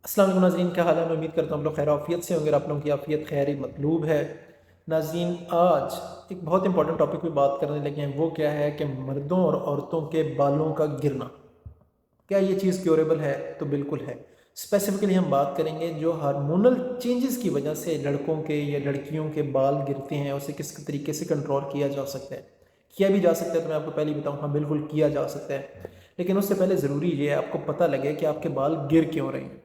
अस्सलाम वालेकुम नाज़रीन, क्या हाल है। मैं उम्मीद करता हूँ आप लोग खैर आफियत से होंगे। आप लोगों की आफियत खैर ही मतलूब है। नाज़रीन, आज एक बहुत इंपॉर्टेंट टॉपिक पे बात करने लगे हैं। वो क्या है कि मर्दों और औरतों के बालों का गिरना, क्या ये चीज़ क्योरेबल है? तो बिल्कुल है। स्पेसिफिकली हम बात करेंगे जो हार्मोनल चेंजेस की वजह से लड़कों के या लड़कियों के बाल गिरते हैं, उसे किस तरीके से कंट्रोल किया जा सकता है। किया भी जा सकता है, तो मैं आपको पहले ही बताऊँ, हाँ बिल्कुल किया जा सकता है। लेकिन उससे पहले ज़रूरी ये है आपको पता लगे कि आपके बाल गिर क्यों रहे हैं।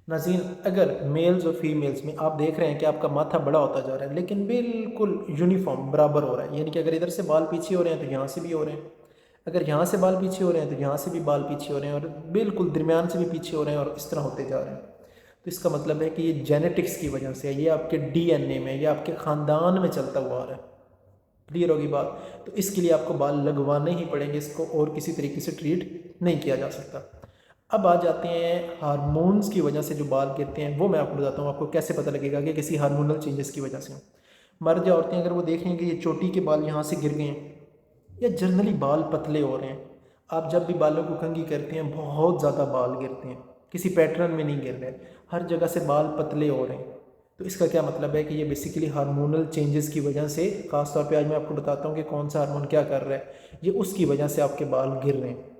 नाज़रीन, अगर मेल्स और फीमेल्स में आप देख रहे हैं कि आपका माथा बड़ा होता जा रहा है लेकिन बिल्कुल यूनिफॉर्म बराबर हो रहा है, यानी कि अगर इधर से बाल पीछे हो रहे हैं तो यहाँ से भी हो रहे हैं, अगर यहाँ से बाल पीछे हो रहे हैं तो यहाँ से भी बाल पीछे हो रहे हैं, और बिल्कुल दरमियान से भी पीछे हो रहे हैं, और इस तरह होते जा रहे हैं, तो इसका मतलब है कि ये जेनेटिक्स की वजह से है, ये आपके डीएनए में या आपके ख़ानदान में चलता हुआ आ रहा है। क्लियर होगी बात? तो इसके लिए आपको बाल लगवाने ही पड़ेंगे, इसको और किसी तरीके से ट्रीट नहीं किया जा सकता। अब आ जाते हैं हार्मोन्स की वजह से जो बाल गिरते हैं, वो मैं आपको बताता हूँ आपको कैसे पता लगेगा कि किसी हार्मोनल चेंजेस की वजह से। मर्द या औरतें अगर वो देखेंगे कि ये चोटी के बाल यहाँ से गिर गए हैं या जनरली बाल पतले हो रहे हैं, आप जब भी बालों को कंघी करते हैं बहुत ज़्यादा बाल गिरते हैं, किसी पैटर्न में नहीं गिर रहे, हर जगह से बाल पतले हो रहे हैं, तो इसका क्या मतलब है कि ये बेसिकली हार्मोनल चेंजेस की वजह से, ख़ास तौर पे आज मैं आपको बताता हूँ कि कौन सा हार्मोन क्या कर रहा है, ये उसकी वजह से आपके बाल गिर रहे हैं।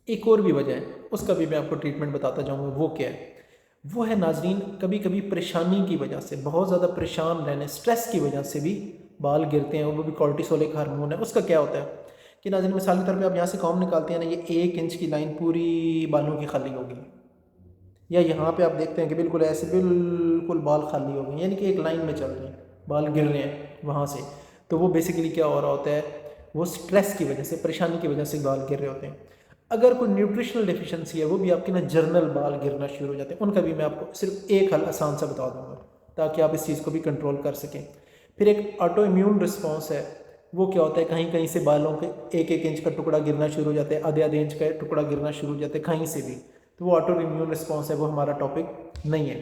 एक और भी वजह है, उसका भी मैं आपको ट्रीटमेंट बताता जाऊँगा। वो क्या है? वो है नाजरीन, कभी कभी परेशानी की वजह से, बहुत ज़्यादा परेशान रहने, स्ट्रेस की वजह से भी बाल गिरते हैं, वो भी कॉर्टिसोल एक हार्मोन है। उसका क्या होता है कि नाजरीन, मिसाल के तौर पे आप यहाँ से कॉम निकालते हैं ना, ये 1 इंच की लाइन पूरी बालों की खाली होगी, या यहाँ पे आप देखते हैं कि बिल्कुल ऐसे बिल्कुल बाल खाली हो गए, यानी कि एक लाइन में चल रहे हैं, बाल गिर रहे हैं वहाँ से। तो वो बेसिकली क्या हो रहा होता है, वो स्ट्रेस की वजह से, परेशानी की वजह से बाल गिर रहे होते हैं। अगर कोई न्यूट्रिशनल डिफिशिएंसी है, वो भी आपके ना जर्नल बाल गिरना शुरू हो जाते हैं। उनका भी मैं आपको सिर्फ एक हल आसान सा बता दूंगा ताकि आप इस चीज़ को भी कंट्रोल कर सकें। फिर एक ऑटो इम्यून रिस्पॉन्स है। वो क्या होता है, कहीं कहीं से बालों के 1-1 इंच का टुकड़ा गिरना शुरू हो जाता है, आधे-आधे इंच का टुकड़ा गिरना शुरू हो जाता है कहीं से भी। तो वो ऑटो इम्यून रिस्पॉन्स है, वो हमारा टॉपिक नहीं है।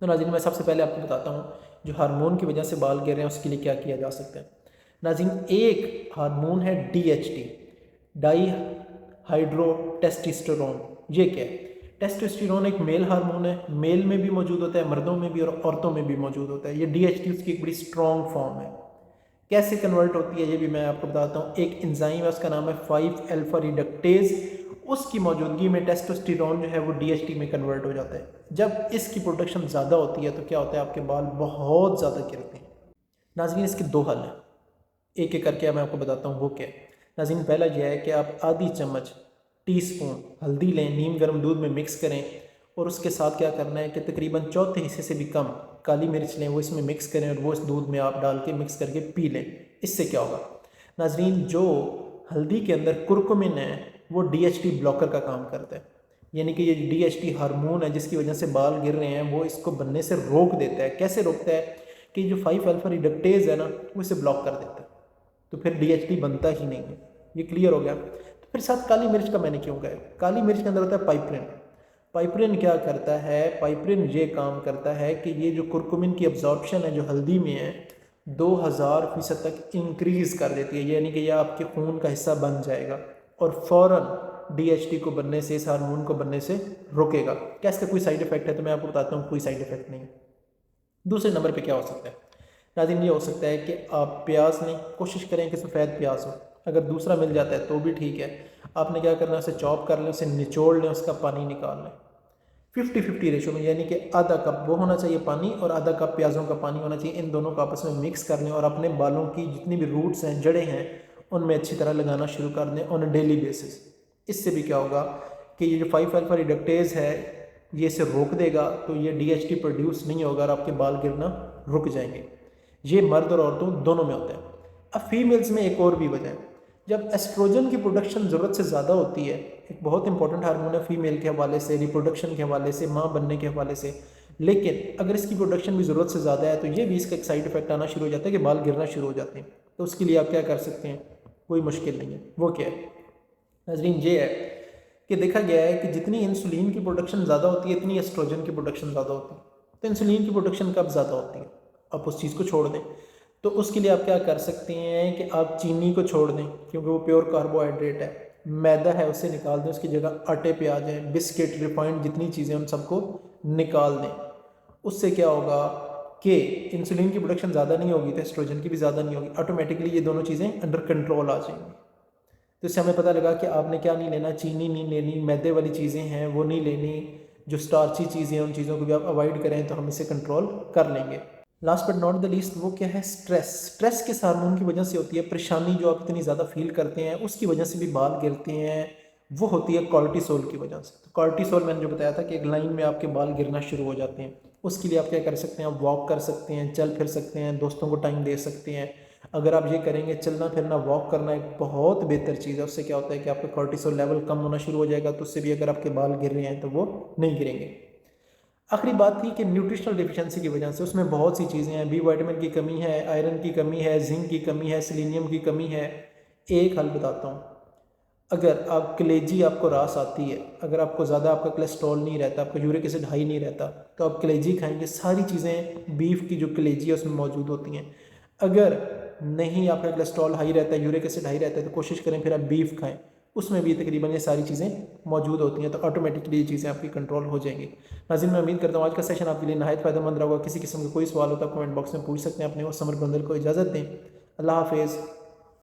तो नाज़रीन, मैं सबसे पहले आपको बताता हूँ जो हार्मोन की वजह से बाल गिर रहे हैं उसके लिए क्या किया जा सकता है। नाज़रीन, एक हार्मोन है DHT, डाई हाइड्रो टेस्टिस्टेरोन। ये क्या है? टेस्टोस्टेरोन एक मेल हार्मोन है, मेल में भी मौजूद होता है, मर्दों में भी और औरतों में भी मौजूद होता है। ये DHT उसकी एक बड़ी स्ट्रॉन्ग फॉर्म है। कैसे कन्वर्ट होती है ये भी मैं आपको बताता हूँ। एक एंजाइम है, उसका नाम है 5 अल्फा रिडक्टेज, उसकी मौजूदगी में टेस्टोस्टेरोन जो है वो DHT में कन्वर्ट हो जाता है। जब इसकी प्रोडक्शन ज़्यादा होती है तो क्या होता है, आपके बाल बहुत ज़्यादा गिरते हैं। नाज़रीन, इसके दो हल हैं, एक एक करके मैं आपको बताता हूँ वो क्या है। नाज़रीन, पहला यह है कि आप आधी चम्मच टीस्पून हल्दी लें, नीम गर्म दूध में मिक्स करें, और उसके साथ क्या करना है कि तकरीबन चौथे हिस्से से भी कम काली मिर्च लें, वो इसमें मिक्स करें और वो इस दूध में आप डाल के मिक्स करके पी लें। इससे क्या होगा नाज़रीन, जो हल्दी के अंदर कुरकुमिन है वो DHT ब्लॉकर का काम करता है, यानी कि ये DHT हार्मोन है जिसकी वजह से बाल गिर रहे हैं, वो इसको बनने से रोक देता है। कैसे रोकता है कि जो 5 अल्फा रिडक्टेज है ना, वो इसे ब्लॉक कर देता है, तो फिर DHT बनता ही नहीं है। ये क्लियर हो गया? तो फिर साथ काली मिर्च का मैंने क्यों कहा? काली मिर्च के अंदर होता है पाइपरिन। पाइपरिन क्या करता है? पाइपरिन ये काम करता है कि ये जो कुरकुमिन की अब्जॉर्प्शन है जो हल्दी में है, 2000% तक इंक्रीज़ कर देती है, यानी कि यह आपके खून का हिस्सा बन जाएगा और फ़ौरन DHT को बनने से, इस हार्मोन को बनने से रोकेगा। क्या इसका कोई साइड इफेक्ट है? तो मैं आपको बताता हूँ, कोई साइड इफेक्ट नहीं। दूसरे नंबर पे क्या हो सकता है नाज़रीन, ये हो सकता है कि आप प्याज लें, कोशिश करें कि सफ़ेद प्याज हो, अगर दूसरा मिल जाता है तो भी ठीक है। आपने क्या करना है, उसे चॉप कर लें, उसे निचोड़ लें, उसका पानी निकाल लें 50-50 रेशो में, यानी कि आधा कप वो होना चाहिए पानी और आधा कप प्याज़ों का पानी होना चाहिए। इन दोनों को आपस में मिक्स कर लें और अपने बालों की जितनी भी रूट्स हैं, जड़ें हैं, उनमें अच्छी तरह लगाना शुरू कर दें ऑन अ डेली बेसिस। इससे भी क्या होगा कि ये जो 5 अल्फा रिडक्टेज है ये इसे रोक देगा, तो ये DHT प्रोड्यूस नहीं होगा और आपके बाल गिरना रुक जाएंगे। ये मर्द और औरतों दोनों में होता है। अब फीमेल्स में एक और भी वजह है, जब एस्ट्रोजन की प्रोडक्शन ज़रूरत से ज़्यादा होती है, एक बहुत इंपॉर्टेंट हार्मोन है फीमेल के हवाले से, रिप्रोडक्शन के हवाले से, माँ बनने के हवाले से, लेकिन अगर इसकी प्रोडक्शन भी ज़रूरत से ज़्यादा है तो ये भी इसका एक साइड इफेक्ट आना शुरू हो जाता है कि बाल गिरना शुरू हो जाते हैं। तो उसके लिए आप क्या कर सकते हैं, कोई मुश्किल नहीं है। वो क्या है नाजरीन, ये है कि देखा गया है कि जितनी इंसुलिन की प्रोडक्शन ज़्यादा होती है इतनी एस्ट्रोजन की प्रोडक्शन ज़्यादा होती है। तो इंसुलिन की प्रोडक्शन कब ज़्यादा होती है, आप उस चीज़ को छोड़ दें। तो उसके लिए आप क्या कर सकते हैं कि आप चीनी को छोड़ दें, क्योंकि वो प्योर कार्बोहाइड्रेट है। मैदा है उसे निकाल दें, उसकी जगह आटे पे आ जाएं, बिस्किट, रिफाइंड, जितनी चीज़ें उन सबको निकाल दें। उससे क्या होगा कि इंसुलिन की प्रोडक्शन ज़्यादा नहीं होगी, तो एस्ट्रोजन की भी ज़्यादा नहीं होगी, ऑटोमेटिकली ये दोनों चीज़ें अंडर कंट्रोल आ जाएंगी। तो इससे हमें पता लगा कि आपने क्या नहीं लेना, चीनी नहीं लेनी, मैदे वाली चीज़ें हैं वो नहीं लेनी, जो स्टार्ची चीज़ें हैं उन चीज़ों को भी आप अवॉइड करें तो हम इसे कंट्रोल कर लेंगे। Last but not the least वो क्या है, स्ट्रेस। स्ट्रेस के हार्मोन की वजह से होती है परेशानी, जो आप इतनी ज़्यादा फील करते हैं उसकी वजह से भी बाल गिरते हैं, वो होती है कॉर्टिसोल की वजह से। तो कॉर्टिसोल मैंने जो बताया था कि एक लाइन में आपके बाल गिरना शुरू हो जाते हैं, उसके लिए आप क्या कर सकते हैं, आप वॉक कर सकते हैं, चल फिर सकते हैं, दोस्तों को टाइम दे सकते हैं। अगर आप ये करेंगे, चलना फिरना वॉक करना एक बहुत बेहतर चीज़ है, उससे क्या होता है कि आपका कॉर्टिसोल लेवल कम होना शुरू हो जाएगा, तो उससे भी अगर आपके बाल गिर रहे हैं तो वो नहीं गिरेंगे। आखिरी बात थी कि न्यूट्रिशनल डिफिशिएंसी की वजह से उसमें बहुत सी चीज़ें हैं, बी विटामिन की कमी है, आयरन की कमी है, जिंक की कमी है, सेलेनियम की कमी है। एक हल बताता हूँ, अगर आप कलेजी आपको रास आती है, अगर आपको ज़्यादा आपका कोलेस्ट्रॉल नहीं रहता, आपका यूरिक एसिड हाई नहीं रहता, तो आप कलेजी खाएंगे, सारी चीज़ें बीफ की जो कलेजी है उसमें मौजूद होती हैं। अगर नहीं आपका कोलेस्ट्रॉल हाई रहता है, यूरिक एसिड हाई रहता है, तो कोशिश करें फिर आप बीफ खाएं, उसमें भी तकरीबन ये सारी चीज़ें मौजूद होती हैं, तो ऑटोमेटिकली ये चीज़ें आपकी कंट्रोल हो जाएंगी। नाज़रीन, मैं उम्मीद करता हूँ आज का सेशन आपके लिए नहायत फ़ायदेमंद रहा होगा। किसी किस्म का कोई सवाल होता है कमेंट बॉक्स में पूछ सकते हैं। अपने वो समर बंदर को इजाज़त दें। अल्लाह हाफिज़।